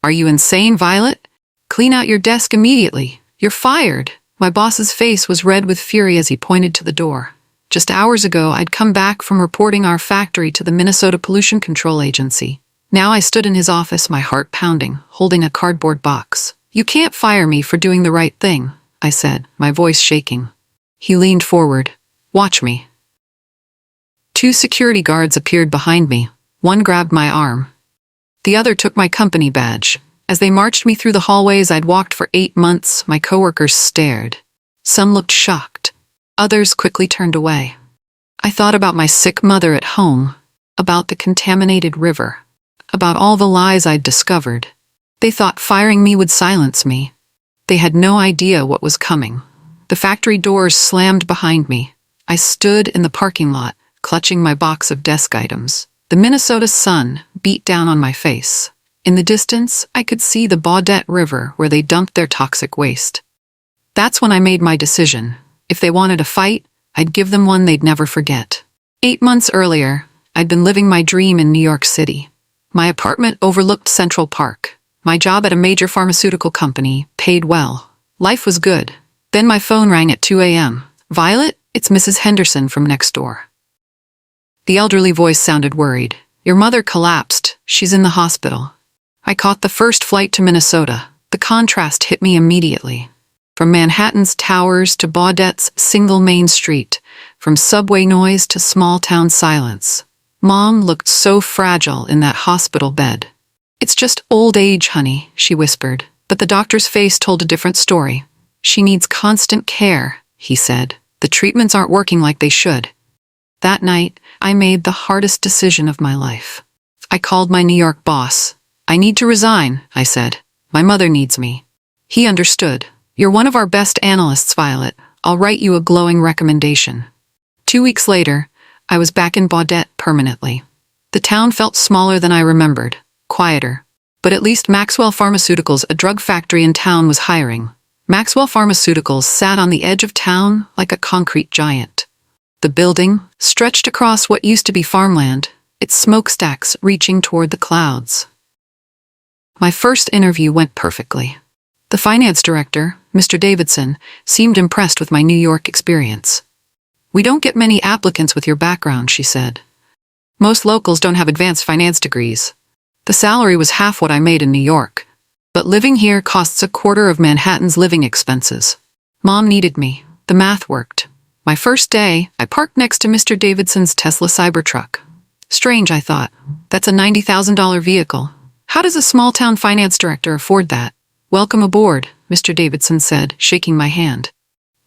Are you insane, Violet? Clean out your desk immediately. You're fired. My boss's face was red with fury as he pointed to the door. Just hours ago, I'd come back from reporting our factory to the Minnesota Pollution Control Agency. Now I stood in his office, my heart pounding, holding a cardboard box. You can't fire me for doing the right thing, I said, my voice shaking. He leaned forward. Watch me. 2 security guards appeared behind me. One grabbed my arm. The other took my company badge. As they marched me through the hallways I'd walked for 8 months, my coworkers stared. Some looked shocked. Others quickly turned away. I thought about my sick mother at home, about the contaminated river, about all the lies I'd discovered. They thought firing me would silence me. They had no idea what was coming. The factory doors slammed behind me. I stood in the parking lot, clutching my box of desk items. The Minnesota sun beat down on my face. In the distance, I could see the Baudette River where they dumped their toxic waste. That's when I made my decision. If they wanted a fight, I'd give them one they'd never forget. 8 months earlier, I'd been living my dream in New York City. My apartment overlooked Central Park. My job at a major pharmaceutical company paid well. Life was good. Then my phone rang at 2 a.m. Violet, it's Mrs. Henderson from next door. The elderly voice sounded worried. Your mother collapsed. She's in the hospital. I caught the first flight to Minnesota. The contrast hit me immediately. From Manhattan's towers to Baudette's single main street, from subway noise to small-town silence. Mom looked so fragile in that hospital bed. It's just old age, honey, she whispered. But the doctor's face told a different story. She needs constant care, he said. The treatments aren't working like they should. That night, I made the hardest decision of my life. I called my New York boss. I need to resign, I said. My mother needs me. He understood. You're one of our best analysts, Violet. I'll write you a glowing recommendation. 2 weeks later, I was back in Baudette permanently. The town felt smaller than I remembered, quieter. But at least Maxwell Pharmaceuticals, a drug factory in town, was hiring. Maxwell Pharmaceuticals sat on the edge of town like a concrete giant. The building stretched across what used to be farmland, its smokestacks reaching toward the clouds. My first interview went perfectly. The finance director, Mr. Davidson, seemed impressed with my New York experience. We don't get many applicants with your background, she said. Most locals don't have advanced finance degrees. The salary was half what I made in New York. But living here costs a quarter of Manhattan's living expenses. Mom needed me. The math worked. My first day, I parked next to Mr. Davidson's Tesla Cybertruck. Strange, I thought. That's a $90,000 vehicle. How does a small-town finance director afford that? Welcome aboard, Mr. Davidson said, shaking my hand.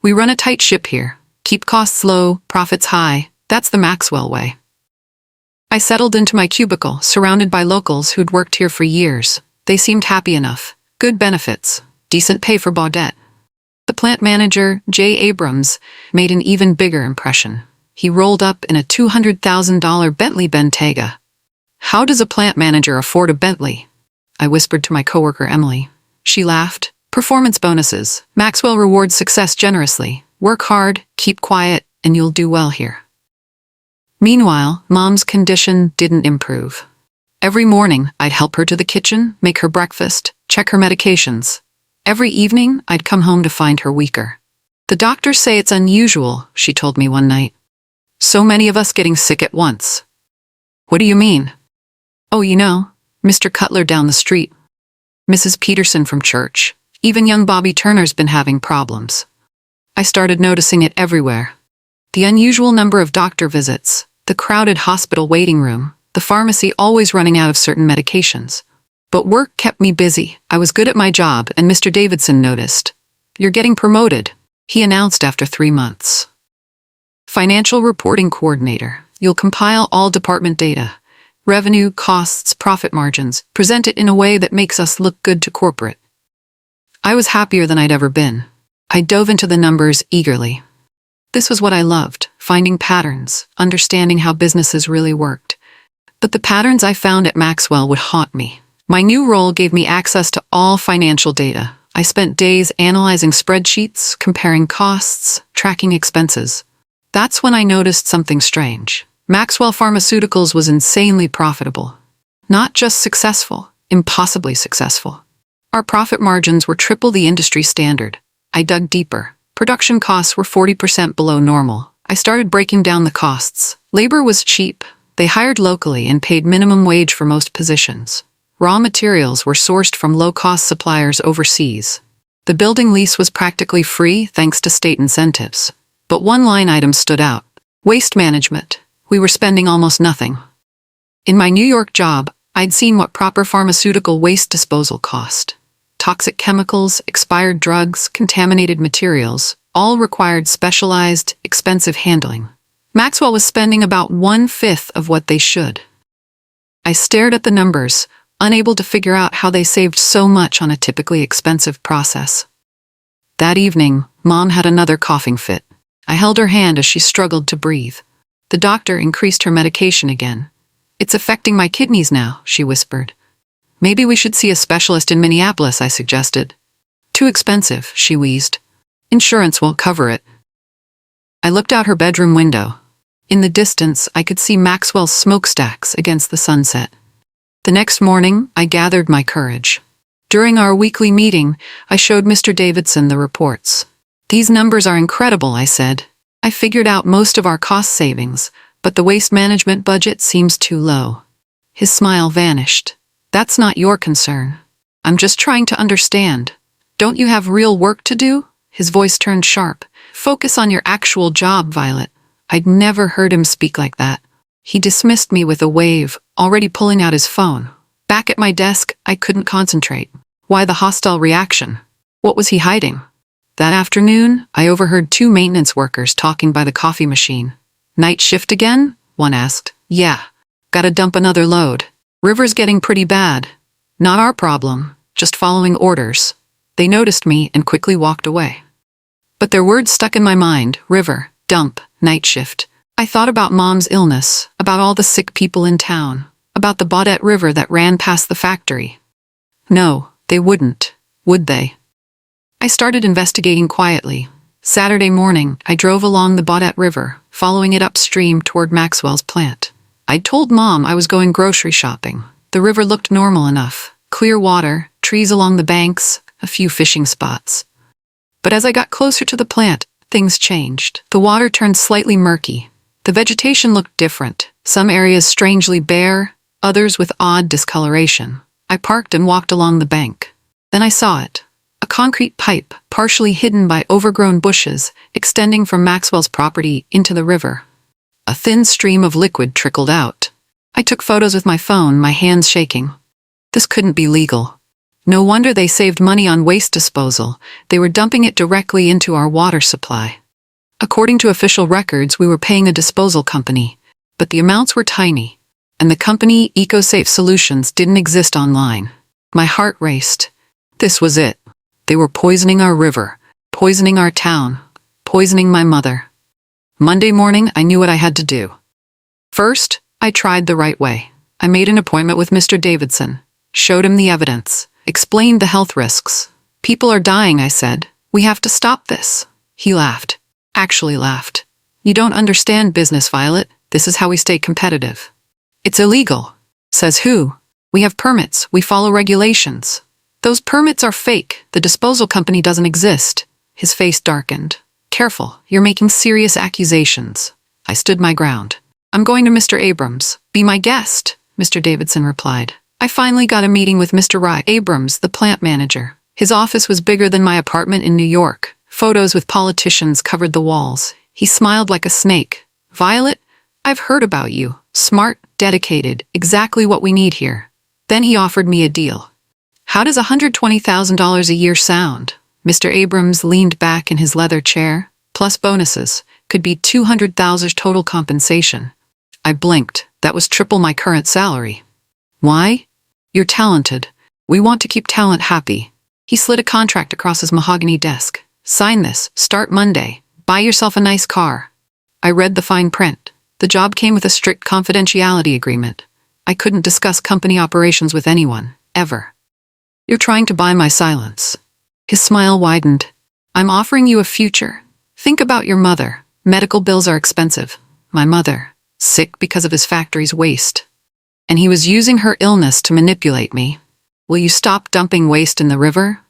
We run a tight ship here. Keep costs low, profits high. That's the Maxwell way. I settled into my cubicle, surrounded by locals who'd worked here for years. They seemed happy enough. Good benefits. Decent pay for Baudette. The plant manager, Jay Abrams, made an even bigger impression. He rolled up in a $200,000 Bentley Bentayga. How does a plant manager afford a Bentley? I whispered to my coworker Emily. She laughed. Performance bonuses. Maxwell rewards success generously. Work hard, keep quiet, and you'll do well here. Meanwhile, Mom's condition didn't improve. Every morning, I'd help her to the kitchen, make her breakfast, check her medications. Every evening, I'd come home to find her weaker. The doctors say it's unusual, she told me one night. So many of us getting sick at once. What do you mean? Oh, you know, Mr. Cutler down the street. Mrs. Peterson from church. Even young Bobby Turner's been having problems. I started noticing it everywhere. The unusual number of doctor visits, the crowded hospital waiting room, the pharmacy always running out of certain medications. But work kept me busy. I was good at my job, and Mr. Davidson noticed. You're getting promoted, he announced after 3 months. Financial reporting coordinator. You'll compile all department data. Revenue, costs, profit margins. Present it in a way that makes us look good to corporate. I was happier than I'd ever been. I dove into the numbers eagerly. This was what I loved, finding patterns, understanding how businesses really worked. But the patterns I found at Maxwell would haunt me. My new role gave me access to all financial data. I spent days analyzing spreadsheets, comparing costs, tracking expenses. That's when I noticed something strange. Maxwell Pharmaceuticals was insanely profitable. Not just successful, Impossibly successful. Our profit margins were triple the industry standard. I dug deeper. Production costs were 40% below normal. I started breaking down the costs. Labor was cheap. They hired locally and paid minimum wage for most positions. Raw materials were sourced from low-cost suppliers overseas. The building lease was practically free thanks to state incentives. But one line item stood out. Waste management. We were spending almost nothing. In my New York job, I'd seen what proper pharmaceutical waste disposal cost. Toxic chemicals, expired drugs, contaminated materials, all required specialized, expensive handling. Maxwell was spending about 1/5 of what they should. I stared at the numbers, unable to figure out how they saved so much on a typically expensive process. That evening, Mom had another coughing fit. I held her hand as she struggled to breathe. The doctor increased her medication again. "It's affecting my kidneys now," she whispered. "Maybe we should see a specialist in Minneapolis," I suggested. "Too expensive," she wheezed. "Insurance won't cover it." I looked out her bedroom window. In the distance, I could see Maxwell's smokestacks against the sunset. The next morning, I gathered my courage. During our weekly meeting, I showed Mr. Davidson the reports. "These numbers are incredible," I said. "I figured out most of our cost savings, but the waste management budget seems too low." His smile vanished. "That's not your concern. I'm just trying to understand. Don't you have real work to do?" His voice turned sharp. "Focus on your actual job, Violet." I'd never heard him speak like that. He dismissed me with a wave, already pulling out his phone. Back at my desk, I couldn't concentrate. Why the hostile reaction? What was he hiding? That afternoon, I overheard 2 maintenance workers talking by the coffee machine. "Night shift again?" one asked. "Yeah. Gotta dump another load. River's getting pretty bad." "Not our problem. Just following orders." They noticed me and quickly walked away. But their words stuck in my mind. River, dump, night shift. I thought about Mom's illness, about all the sick people in town, about the Baudette River that ran past the factory. No, they wouldn't, would they? I started investigating quietly. Saturday morning, I drove along the Baudette River, following it upstream toward Maxwell's plant. I'd told Mom I was going grocery shopping. The river looked normal enough. Clear water, trees along the banks, a few fishing spots. But as I got closer to the plant, things changed. The water turned slightly murky. The vegetation looked different. Some areas strangely bare, others with odd discoloration. I parked and walked along the bank. Then I saw it. A concrete pipe, partially hidden by overgrown bushes, extending from Maxwell's property into the river. A thin stream of liquid trickled out. I took photos with my phone, my hands shaking. This couldn't be legal. No wonder they saved money on waste disposal. They were dumping it directly into our water supply. According to official records, we were paying a disposal company, but the amounts were tiny, and the company, EcoSafe Solutions, didn't exist online. My heart raced. This was it. They were poisoning our river, poisoning our town, poisoning my mother. Monday morning, I knew what I had to do. First, I tried the right way. I made an appointment with Mr. Davidson, showed him the evidence, explained the health risks. "People are dying," I said. "We have to stop this." He laughed. Actually laughed. "You don't understand business, Violet. This is how we stay competitive." "It's illegal." "Says who? We have permits. We follow regulations." "Those permits are fake. The disposal company doesn't exist." His face darkened. "Careful, you're making serious accusations." I stood my ground. "I'm going to Mr. Abrams. Be my guest," Mr. Davidson replied. I finally got a meeting with Mr. Rye Abrams, the plant manager. His office was bigger than my apartment in New York. Photos with politicians covered the walls. He smiled like a snake. "Violet, I've heard about you. Smart, dedicated, exactly what we need here." Then he offered me a deal. "How does $120,000 a year sound?" Mr. Abrams leaned back in his leather chair. "Plus bonuses. Could be $200,000 total compensation." I blinked. That was triple my current salary. "Why?" "You're talented. We want to keep talent happy." He slid a contract across his mahogany desk. "Sign this. Start Monday. Buy yourself a nice car." I read the fine print. The job came with a strict confidentiality agreement. I couldn't discuss company operations with anyone, ever. "You're trying to buy my silence." His smile widened. "I'm offering you a future. Think about your mother. Medical bills are expensive. My mother, sick because of his factory's waste. And he was using her illness to manipulate me. Will you stop dumping waste in the river?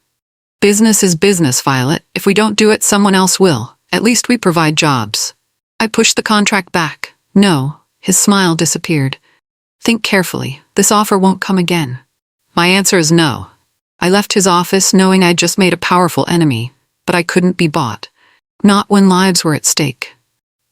Business is business, Violet. If we don't do it, someone else will. At least we provide jobs. I pushed the contract back. No. His smile disappeared. Think carefully. This offer won't come again. My answer is no. I left his office knowing I'd just made a powerful enemy, but I couldn't be bought. Not when lives were at stake.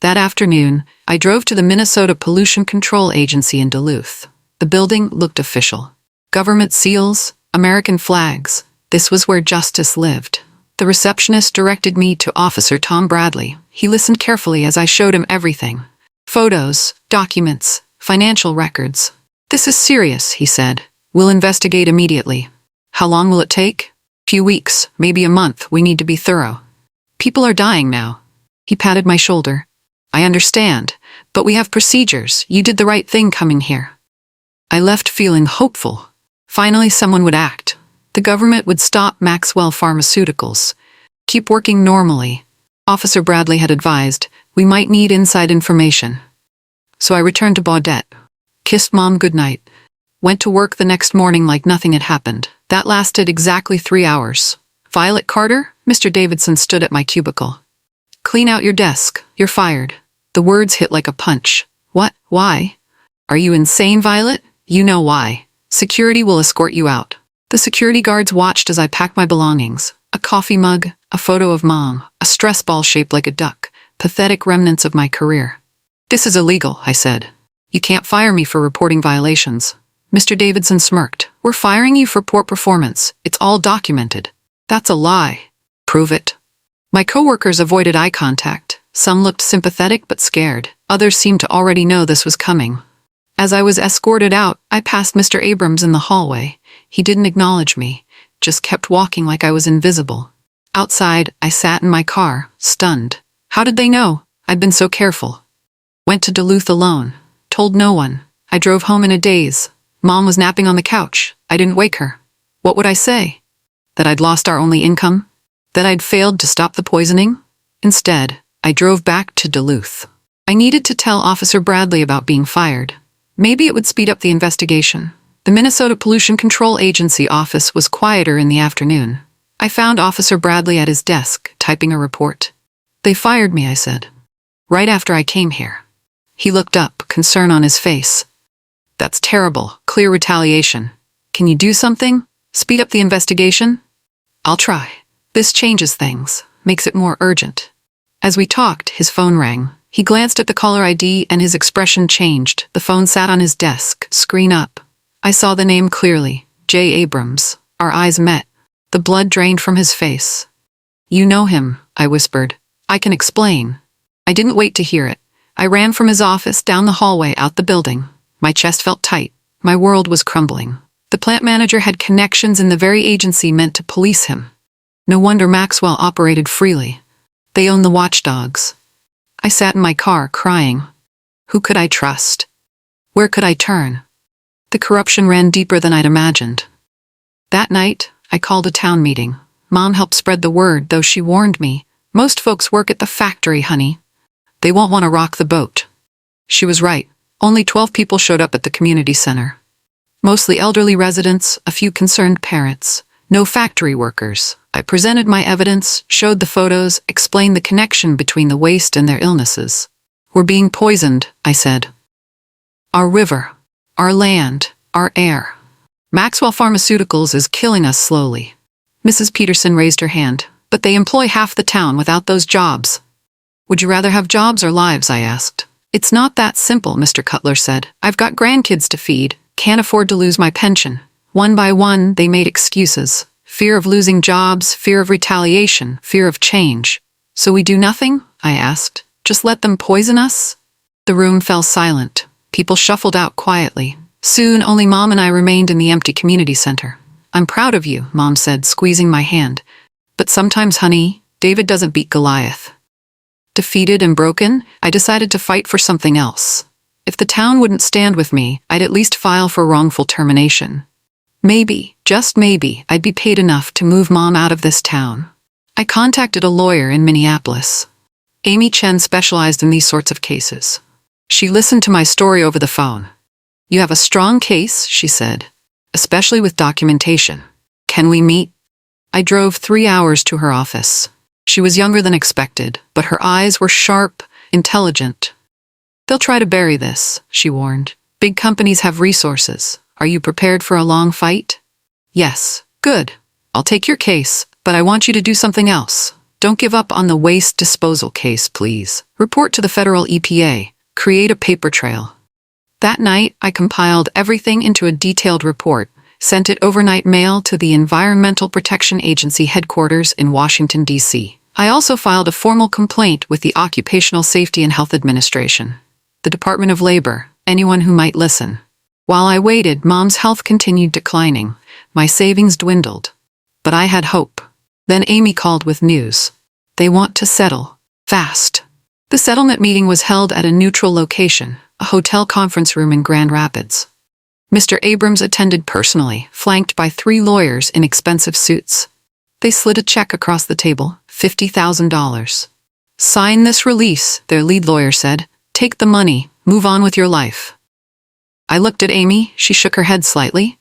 That afternoon, I drove to the Minnesota Pollution Control Agency in Duluth. The building looked official. Government seals, American flags. This was where justice lived. The receptionist directed me to Officer Tom Bradley. He listened carefully as I showed him everything. Photos, documents, financial records. This is serious, he said. We'll investigate immediately. How long will it take? Few weeks, maybe a month. We need to be thorough. People are dying now. He patted my shoulder. I understand, but we have procedures. You did the right thing coming here. I left feeling hopeful. Finally, someone would act. The government would stop Maxwell Pharmaceuticals. Keep working normally. Officer Bradley had advised, we might need inside information. So I returned to Baudette. Kissed Mom goodnight. Went to work the next morning like nothing had happened. That lasted exactly 3 hours. Violet Carter? Mr. Davidson stood at my cubicle. Clean out your desk. You're fired. The words hit like a punch. What? Why? Are you insane, Violet? You know why. Security will escort you out. The security guards watched as I packed my belongings. A coffee mug, a photo of Mom, a stress ball shaped like a duck, pathetic remnants of my career. This is illegal, I said. You can't fire me for reporting violations. Mr. Davidson smirked. We're firing you for poor performance. It's all documented. That's a lie. Prove it. My coworkers avoided eye contact. Some looked sympathetic but scared. Others seemed to already know this was coming. As I was escorted out, I passed Mr. Abrams in the hallway. He didn't acknowledge me, just kept walking like I was invisible. Outside, I sat in my car, stunned. How did they know? I'd been so careful. Went to Duluth alone. Told no one. I drove home in a daze. Mom was napping on the couch. I didn't wake her. What would I say? That I'd lost our only income? That I'd failed to stop the poisoning? Instead, I drove back to Duluth. I needed to tell Officer Bradley about being fired. Maybe it would speed up the investigation. The Minnesota Pollution Control Agency office was quieter in the afternoon. I found Officer Bradley at his desk, typing a report. They fired me, I said. Right after I came here. He looked up, concern on his face. That's terrible. Clear retaliation. Can you do something? Speed up the investigation? I'll try. This changes things, makes it more urgent. As we talked, his phone rang. He glanced at the caller ID and his expression changed. The phone sat on his desk, screen up. I saw the name clearly. J. Abrams. Our eyes met. The blood drained from his face. You know him, I whispered. I can explain. I didn't wait to hear it. I ran from his office, down the hallway, out the building. My chest felt tight. My world was crumbling. The plant manager had connections in the very agency meant to police him. No wonder Maxwell operated freely. They own the watchdogs. I sat in my car, crying. Who could I trust? Where could I turn? The corruption ran deeper than I'd imagined. That night, I called a town meeting. Mom helped spread the word, though she warned me. Most folks work at the factory, honey. They won't want to rock the boat. She was right. Only 12 people showed up at the community center. Mostly elderly residents, a few concerned parents. No factory workers. I presented my evidence, showed the photos, explained the connection between the waste and their illnesses. We're being poisoned, I said. Our river, our land, our air. Maxwell Pharmaceuticals is killing us slowly. Mrs. Peterson raised her hand. But they employ half the town without those jobs. Would you rather have jobs or lives, I asked. It's not that simple, Mr. Cutler said. I've got grandkids to feed. Can't afford to lose my pension. One by one, they made excuses. Fear of losing jobs, fear of retaliation, fear of change. So we do nothing? I asked. Just let them poison us? The room fell silent. People shuffled out quietly. Soon, only Mom and I remained in the empty community center. I'm proud of you, Mom said, squeezing my hand. But sometimes, honey, David doesn't beat Goliath. Defeated and broken, I decided to fight for something else. If the town wouldn't stand with me, I'd at least file for wrongful termination. Maybe, just maybe, I'd be paid enough to move Mom out of this town. I contacted a lawyer in Minneapolis. Amy Chen specialized in these sorts of cases. She listened to my story over the phone. You have a strong case, she said. especially with documentation. Can we meet? I drove 3 hours to her office. She was younger than expected, but her eyes were sharp, intelligent. They'll try to bury this, she warned. Big companies have resources. Are you prepared for a long fight? Yes. Good. I'll take your case, but I want you to do something else. Don't give up on the waste disposal case, please. Report to the federal EPA. Create a paper trail. That night, I compiled everything into a detailed report, sent it overnight mail to the Environmental Protection Agency headquarters in Washington, D.C. I also filed a formal complaint with the Occupational Safety and Health Administration, the Department of Labor, anyone who might listen. While I waited, Mom's health continued declining. My savings dwindled. But I had hope. Then Amy called with news. They want to settle. Fast. The settlement meeting was held at a neutral location, a hotel conference room in Grand Rapids. Mr. Abrams attended personally, flanked by 3 lawyers in expensive suits. They slid a check across the table, $50,000. Sign this release, their lead lawyer said. Take the money, move on with your life. I looked at Amy, she shook her head slightly.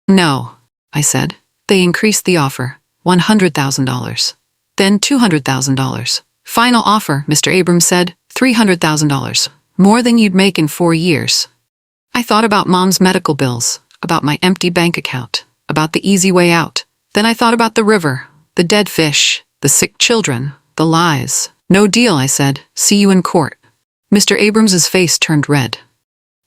No, I said. They increased the offer, $100,000. Then $200,000. Final offer, Mr. Abrams said, $300,000. More than you'd make in 4 years. I thought about Mom's medical bills, about my empty bank account, about the easy way out. Then I thought about the river, the dead fish, the sick children, the lies. No deal, I said. See you in court. Mr. Abrams's face turned red.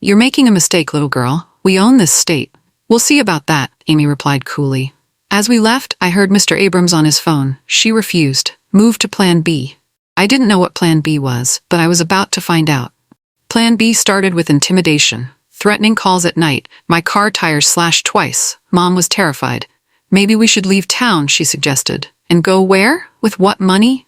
You're making a mistake, little girl. We own this state. We'll see about that, Amy replied coolly. As we left, I heard Mr. Abrams on his phone. She refused. Move to Plan B. I didn't know what Plan B was, but I was about to find out. Plan B started with intimidation. Threatening calls at night. My car tires slashed twice. Mom was terrified. Maybe we should leave town, she suggested. And go where? With what money?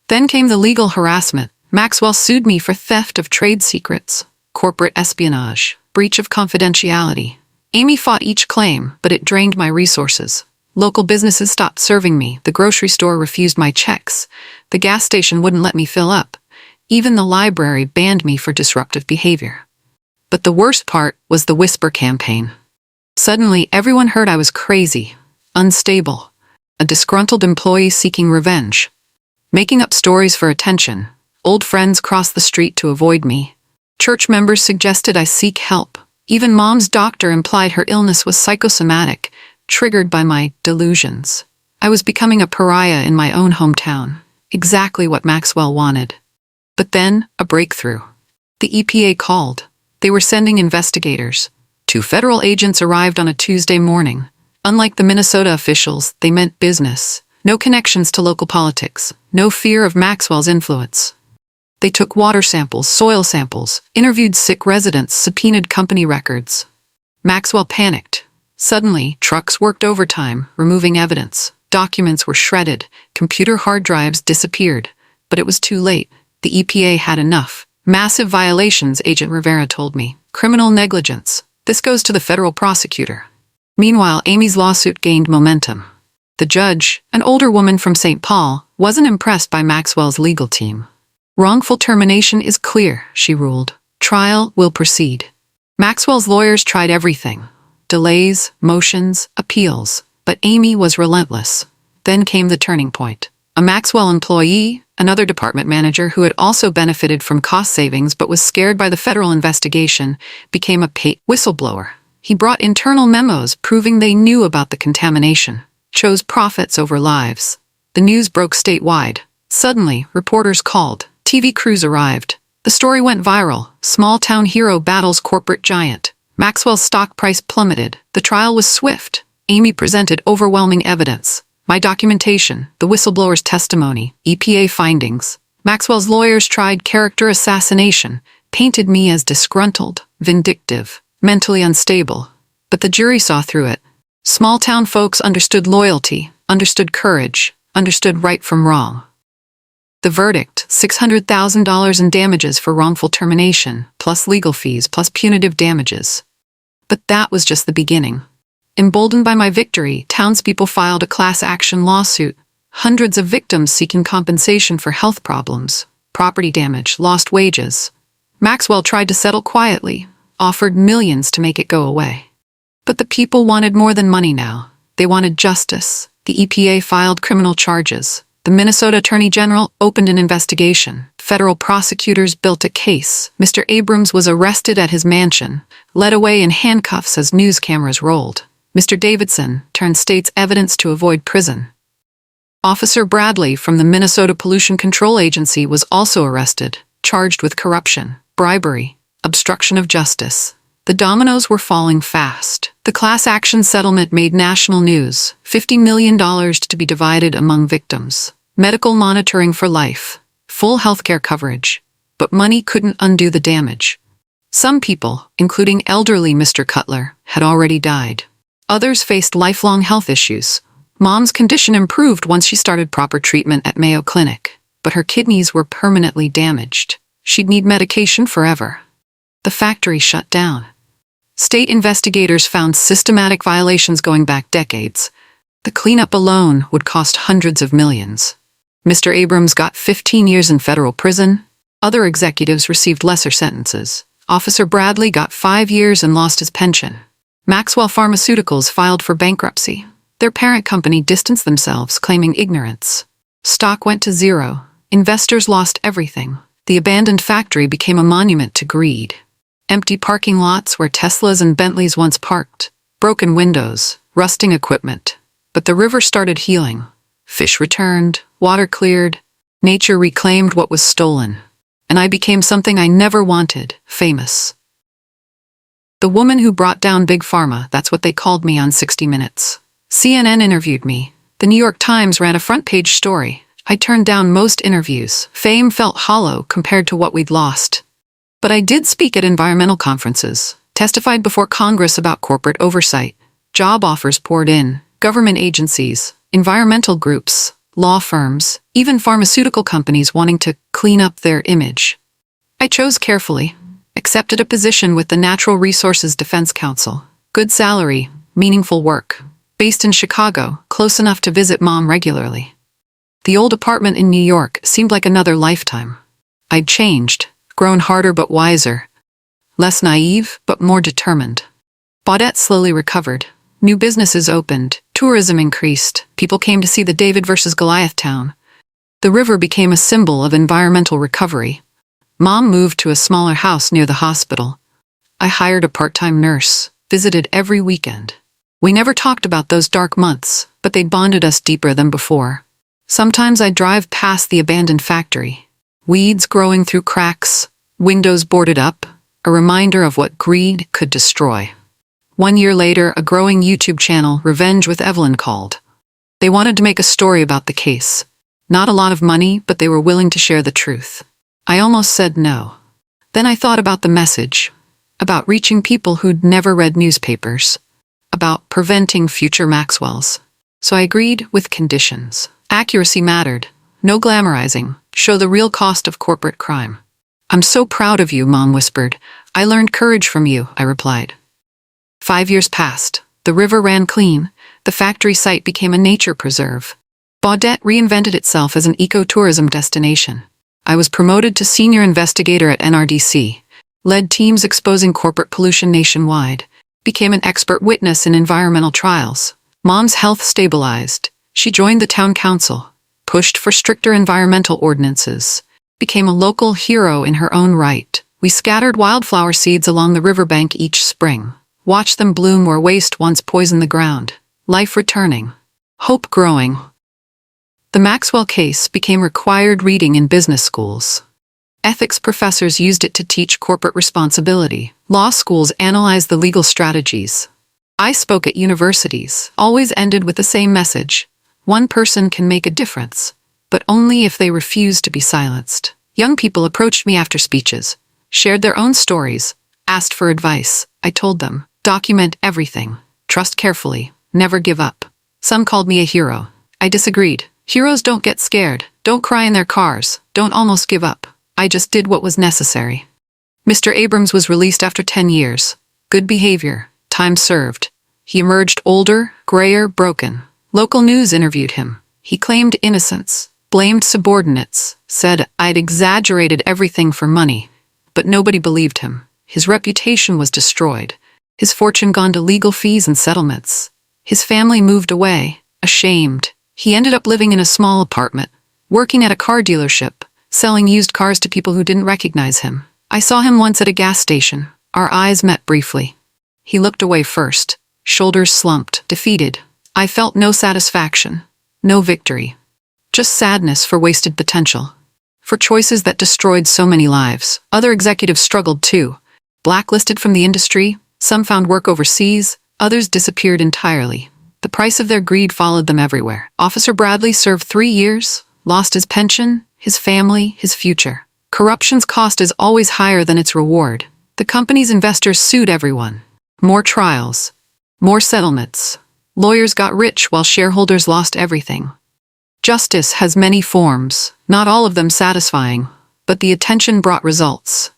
Then came the legal harassment. Maxwell sued me for theft of trade secrets, corporate espionage, breach of confidentiality. Amy fought each claim, but it drained my resources. Local businesses stopped serving me. The grocery store refused my checks. The gas station wouldn't let me fill up. Even the library banned me for disruptive behavior. But the worst part was the whisper campaign. Suddenly, everyone heard I was crazy, unstable, a disgruntled employee seeking revenge, making up stories for attention. Old friends crossed the street to avoid me. Church members suggested I seek help. Even Mom's doctor implied her illness was psychosomatic, triggered by my delusions. I was becoming a pariah in my own hometown, exactly what Maxwell wanted. But then, a breakthrough. The EPA called. They were sending investigators. 2 federal agents arrived on a Tuesday morning. Unlike the Minnesota officials, they meant business. No connections to local politics. No fear of Maxwell's influence. They took water samples, soil samples, interviewed sick residents, subpoenaed company records. Maxwell panicked. Suddenly, trucks worked overtime, removing evidence. Documents were shredded. Computer hard drives disappeared. But it was too late. The EPA had enough. Massive violations, Agent Rivera told me. Criminal negligence. This goes to the federal prosecutor. Meanwhile, Amy's lawsuit gained momentum. The judge, an older woman from St. Paul, wasn't impressed by Maxwell's legal team. Wrongful termination is clear, she ruled. Trial will proceed. Maxwell's lawyers tried everything. Delays, motions, appeals. But Amy was relentless. Then came the turning point. A Maxwell employee, another department manager who had also benefited from cost savings but was scared by the federal investigation, became a paid whistleblower. He brought internal memos proving they knew about the contamination, chose profits over lives. The news broke statewide. Suddenly, reporters called. TV crews arrived. The story went viral. Small-town hero battles corporate giant. Maxwell's stock price plummeted. The trial was swift. Amy presented overwhelming evidence. My documentation, the whistleblower's testimony, EPA findings. Maxwell's lawyers tried character assassination, painted me as disgruntled, vindictive, mentally unstable. But the jury saw through it. Small-town folks understood loyalty, understood courage, understood right from wrong. The verdict, $600,000 in damages for wrongful termination, plus legal fees, plus punitive damages. But that was just the beginning. Emboldened by my victory, townspeople filed a class action lawsuit. Hundreds of victims seeking compensation for health problems, property damage, lost wages. Maxwell tried to settle quietly, offered millions to make it go away. But the people wanted more than money now. They wanted justice. The EPA filed criminal charges. The Minnesota Attorney General opened an investigation. Federal prosecutors built a case. Mr. Abrams was arrested at his mansion, led away in handcuffs as news cameras rolled. Mr. Davidson turned state's evidence to avoid prison. Officer Bradley from the Minnesota Pollution Control Agency was also arrested, charged with corruption, bribery, obstruction of justice. The dominoes were falling fast. The class action settlement made national news, $50 million to be divided among victims. Medical monitoring for life, full healthcare coverage. But money couldn't undo the damage. Some people, including elderly Mr. Cutler, had already died. Others faced lifelong health issues. Mom's condition improved once she started proper treatment at Mayo Clinic, but her kidneys were permanently damaged. She'd need medication forever. The factory shut down. State investigators found systematic violations going back decades. The cleanup alone would cost hundreds of millions. Mr. Abrams got 15 years in federal prison. Other executives received lesser sentences. Officer Bradley got 5 years and lost his pension. Maxwell Pharmaceuticals filed for bankruptcy. Their parent company distanced themselves, claiming ignorance. Stock went to zero. Investors lost everything. The abandoned factory became a monument to greed. Empty parking lots where Teslas and Bentleys once parked. Broken windows, rusting equipment. But the river started healing. Fish returned, water cleared. Nature reclaimed what was stolen. And I became something I never wanted, famous. The woman who brought down Big Pharma, that's what they called me on 60 Minutes. CNN interviewed me. The New York Times ran a front-page story. I turned down most interviews. Fame felt hollow compared to what we'd lost. But I did speak at environmental conferences, testified before Congress about corporate oversight. Job offers poured in, government agencies, environmental groups, law firms, even pharmaceutical companies wanting to clean up their image. I chose carefully, accepted a position with the Natural Resources Defense Council. Good salary, meaningful work. Based in Chicago, close enough to visit Mom regularly. The old apartment in New York seemed like another lifetime. I'd changed. Grown harder but wiser. Less naive, but more determined. Baudette slowly recovered. New businesses opened. Tourism increased. People came to see the David versus Goliath town. The river became a symbol of environmental recovery. Mom moved to a smaller house near the hospital. I hired a part-time nurse, visited every weekend. We never talked about those dark months, but they'd bonded us deeper than before. Sometimes I'd drive past the abandoned factory. Weeds growing through cracks, windows boarded up, a reminder of what greed could destroy. 1 year later, a growing YouTube channel, Revenge with Evelyn, called. They wanted to make a story about the case. Not a lot of money, but they were willing to share the truth. I almost said no. Then I thought about the message, about reaching people who'd never read newspapers, about preventing future Maxwells. So I agreed with conditions. Accuracy mattered. No glamorizing. Show the real cost of corporate crime. I'm so proud of you, Mom whispered. I learned courage from you, I replied. 5 years passed. The river ran clean. The factory site became a nature preserve. Baudette reinvented itself as an ecotourism destination. I was promoted to senior investigator at NRDC, led teams exposing corporate pollution nationwide, became an expert witness in environmental trials. Mom's health stabilized. She joined the town council, pushed for stricter environmental ordinances, became a local hero in her own right. We scattered wildflower seeds along the riverbank each spring, watched them bloom where waste once poisoned the ground. Life returning, hope growing. The Maxwell case became required reading in business schools. Ethics professors used it to teach corporate responsibility. Law schools analyzed the legal strategies. I spoke at universities, always ended with the same message. One person can make a difference, but only if they refuse to be silenced. Young people approached me after speeches, shared their own stories, asked for advice. I told them, document everything, trust carefully, never give up. Some called me a hero. I disagreed. Heroes don't get scared, don't cry in their cars, don't almost give up. I just did what was necessary. Mr. Abrams was released after 10 years. Good behavior, time served. He emerged older, grayer, broken. Local news interviewed him. He claimed innocence, blamed subordinates, said I'd exaggerated everything for money. But nobody believed him. His reputation was destroyed. His fortune gone to legal fees and settlements. His family moved away, ashamed. He ended up living in a small apartment, working at a car dealership, selling used cars to people who didn't recognize him. I saw him once at a gas station. Our eyes met briefly. He looked away first, shoulders slumped, defeated. I felt no satisfaction, no victory. Just sadness for wasted potential. For choices that destroyed so many lives. Other executives struggled too. Blacklisted from the industry, some found work overseas, others disappeared entirely. The price of their greed followed them everywhere. Officer Bradley served 3 years, lost his pension, his family, his future. Corruption's cost is always higher than its reward. The company's investors sued everyone. More trials. More settlements. Lawyers got rich while shareholders lost everything. Justice has many forms, not all of them satisfying, but the attention brought results.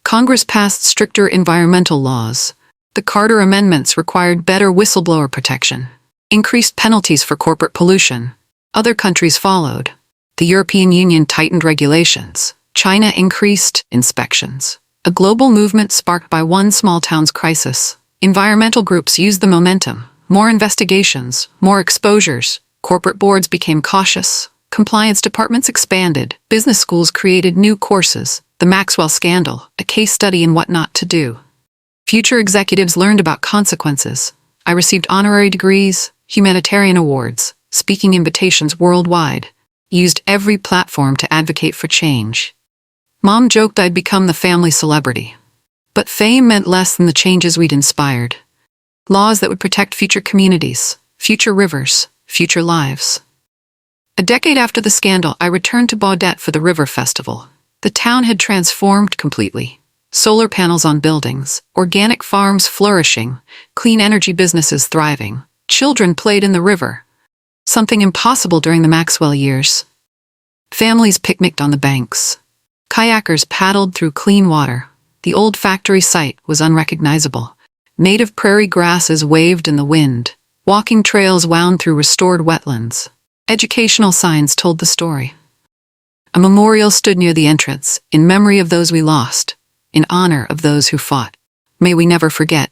Congress passed stricter environmental laws. The Carter Amendments required better whistleblower protection, increased penalties for corporate pollution. Other countries followed. The European Union tightened regulations. China increased inspections. A global movement sparked by one small town's crisis. Environmental groups used the momentum. More investigations, more exposures. Corporate boards became cautious. Compliance departments expanded. Business schools created new courses. The Maxwell scandal, a case study in what not to do. Future executives learned about consequences. I received honorary degrees, humanitarian awards, speaking invitations worldwide. Used every platform to advocate for change. Mom joked I'd become the family celebrity. But fame meant less than the changes we'd inspired. Laws that would protect future communities, future rivers, future lives. A decade after the scandal, I returned to Baudette for the River Festival. The town had transformed completely. Solar panels on buildings, organic farms flourishing, clean energy businesses thriving. Children played in the river. Something impossible during the Maxwell years. Families picnicked on the banks. Kayakers paddled through clean water. The old factory site was unrecognizable. Native prairie grasses waved in the wind. Walking trails wound through restored wetlands. Educational signs told the story. A memorial stood near the entrance, in memory of those we lost, in honor of those who fought. May we never forget.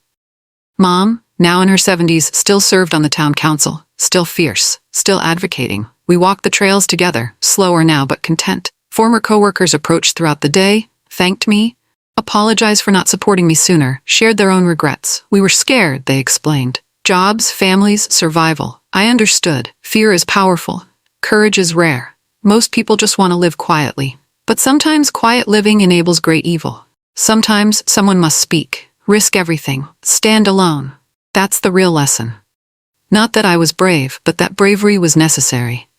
Mom, now in her 70s, still served on the town council, still fierce, still advocating. We walked the trails together, slower now but content. Former coworkers approached throughout the day, thanked me, apologized for not supporting me sooner, shared their own regrets. We were scared, they explained. Jobs, families, survival. I understood. Fear is powerful. Courage is rare. Most people just want to live quietly. But sometimes quiet living enables great evil. Sometimes someone must speak, risk everything, stand alone. That's the real lesson. Not that I was brave, but that bravery was necessary.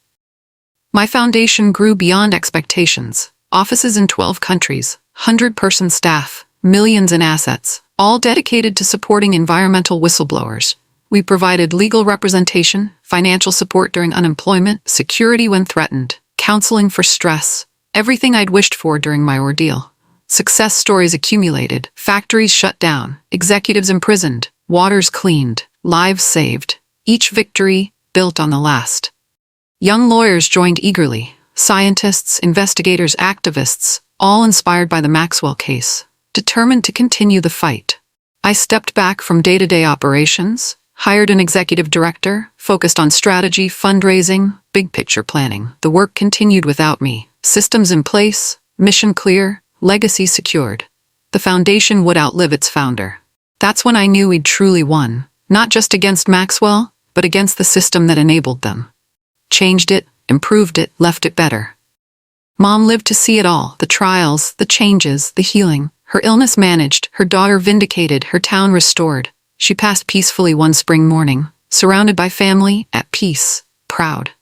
My foundation grew beyond expectations. Offices in 12 countries, 100-person staff, millions in assets, all dedicated to supporting environmental whistleblowers. We provided legal representation, financial support during unemployment, security when threatened, counseling for stress, everything I'd wished for during my ordeal. Success stories accumulated, factories shut down, executives imprisoned, waters cleaned, lives saved. Each victory built on the last. Young lawyers joined eagerly, scientists, investigators, activists, all inspired by the Maxwell case, determined to continue the fight. I stepped back from day-to-day operations, hired an executive director, focused on strategy, fundraising, big-picture planning. The work continued without me. Systems in place, mission clear, legacy secured. The foundation would outlive its founder. That's when I knew we'd truly won, not just against Maxwell, but against the system that enabled them. Changed it, improved it, left it better. Mom lived to see it all, the trials, the changes, the healing. Her illness managed, her daughter vindicated, her town restored. She passed peacefully one spring morning, surrounded by family, at peace, proud.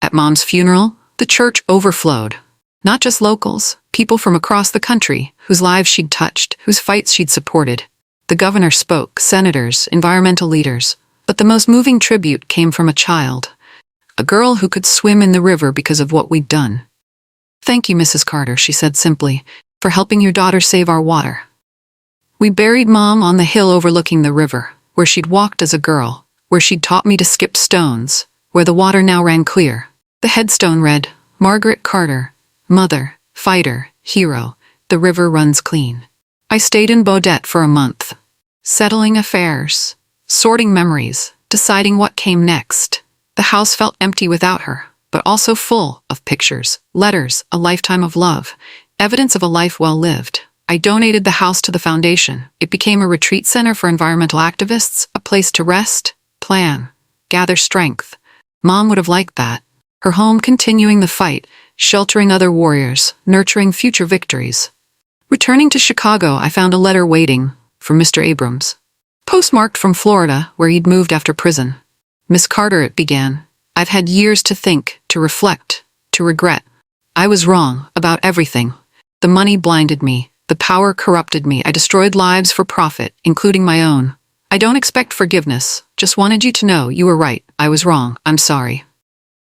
At Mom's funeral, the church overflowed. Not just locals, people from across the country, whose lives she'd touched, whose fights she'd supported. The governor spoke, senators, environmental leaders. But the most moving tribute came from a child. A girl who could swim in the river because of what we'd done. "Thank you, Mrs. Carter," she said simply, "for helping your daughter save our water." We buried Mom on the hill overlooking the river, where she'd walked as a girl, where she'd taught me to skip stones, where the water now ran clear. The headstone read, "Margaret Carter, mother, fighter, hero, the river runs clean." I stayed in Baudette for a month. settling affairs, sorting memories, deciding what came next. The house felt empty without her, but also full of pictures, letters, a lifetime of love, evidence of a life well lived. I donated the house to the foundation. It became a retreat center for environmental activists, a place to rest, plan, gather strength. Mom would have liked that. Her home continuing the fight, sheltering other warriors, nurturing future victories. Returning to Chicago, I found a letter waiting for Mr. Abrams. Postmarked from Florida, where he'd moved after prison. Miss Carter, it began. I've had years to think, to reflect, to regret. I was wrong about everything. The money blinded me. The power corrupted me. I destroyed lives for profit, including my own. I don't expect forgiveness. Just wanted you to know you were right. I was wrong. I'm sorry.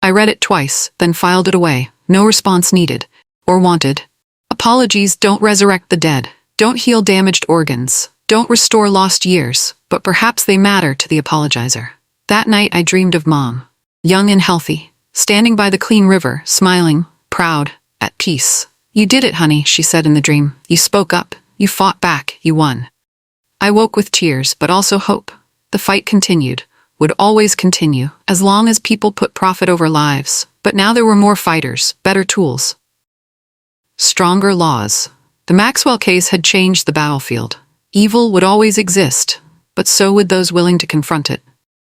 I read it twice, then filed it away. No response needed. Or wanted. Apologies don't resurrect the dead. Don't heal damaged organs. Don't restore lost years. But perhaps they matter to the apologizer. That night I dreamed of Mom. Young and healthy. Standing by the clean river, smiling, proud, at peace. You did it, honey, she said in the dream. You spoke up. You fought back. You won. I woke with tears, but also hope. The fight continued. Would always continue, as long as people put profit over lives. But now there were more fighters, better tools. Stronger laws. The Maxwell case had changed the battlefield. Evil would always exist, but so would those willing to confront it.